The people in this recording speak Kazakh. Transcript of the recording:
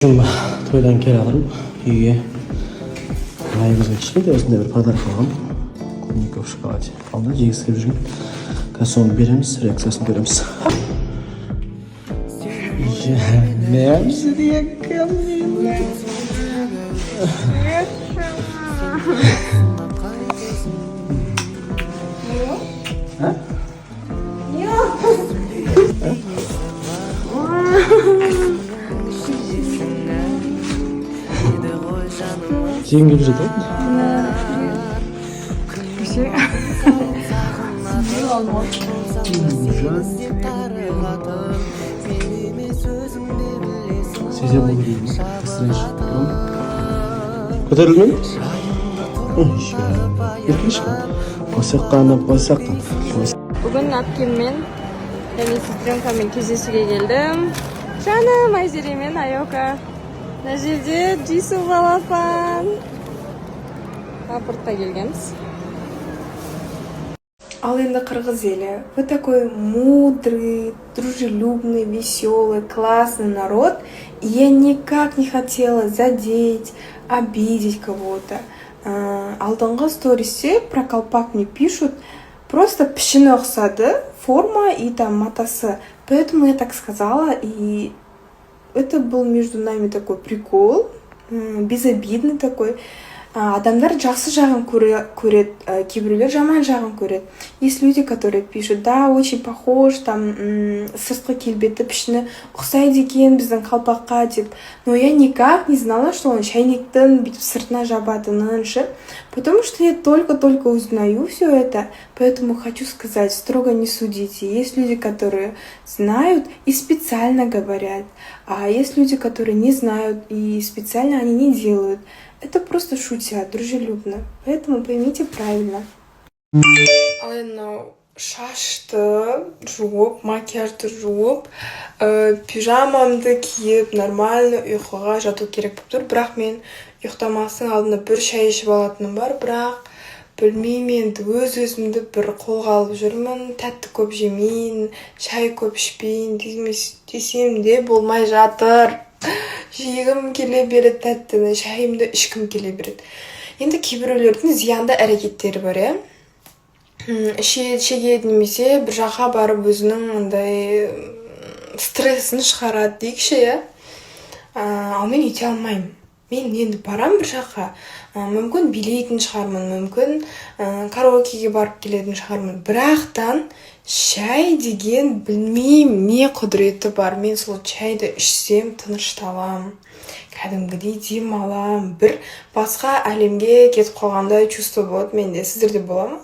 To'ydan keldim uyga. Ayimizga kichkina o'zimda bir pодарок oldim. Ko'nikov shokolad. Oldin jigis kirib yurgan. Kassoni beramiz, reaksiyasini ko'ramiz. Neyamsi diye kamilla. Ha? Sen gibi жатат? Size bunu diyeyim. Sıraç. Ko'tarilmi? Qo'saqdan. Bugun Napkinmen және сестренкаммен кездесуге келдім. Жаным, Айзере мен Айока. Мына жерде Джису балапан. Апортқа келгенбіз. Ал енді қырғыз елі. Вы такой мудрый, дружелюбный, веселый, классный народ. И я никак не хотела задеть, обидеть кого-то. Алдыңғы сторисе про колпак мне пишут. Просто пішіні ұқсады, форма и там матасы. Поэтому я так сказала, и это был между нами такой прикол, безобидный такой. Адамдар жақсы жағын көрет, кейбіреулер жаман жағын көрет. Есть люди, которые пишут, да, очень похож, там сыртқы келбеті пішіні ұқсайды екен біздің қалпаққа деп. Но я никак не знала, что он шайниктің бүйтіп сыртына жабатынын ше. Потому что я только-только узнаю все это, поэтому хочу сказать, строго не судите. Есть люди, которые знают и специально говорят, а есть люди, которые не знают и специально они не делают. Это просто шутят, дружелюбно. Поэтому поймите правильно. Ал енді шашты жуып, макияжды жуып, пижамамды киіп, нормально ұйқыға жату керек болып тұр. Бірақ мен ұйықтамастың алдында бір шай ішіп алатыным бар, бірақ білмеймін, енді өз-өзімді бір қолға алып жүрмін, тәтті көп жемейін, шай көп ішпейін десем де болмай жатыр. Жегім келе береді тәттіні, шайымды ішкім келе береді. Енді кейбіреулердің зиянды әрекеттері бар, шегеді немесе бір жаққа барып өзінің андай стрессін шығарады дейікші, ал мен ете алмаймын. Мен енді барам бір жаққа, мүмкін билейтін шығармын, мүмкін караокеге барып келетін шығармын. Бірақтан шай деген білмеймін не құдіреті бар. Мен сол шайды ішсем тынышталам, кәдімгідей демалам, бір басқа әлемге кетіп қалғандай чувство болады менде. Сіздерде бола ма?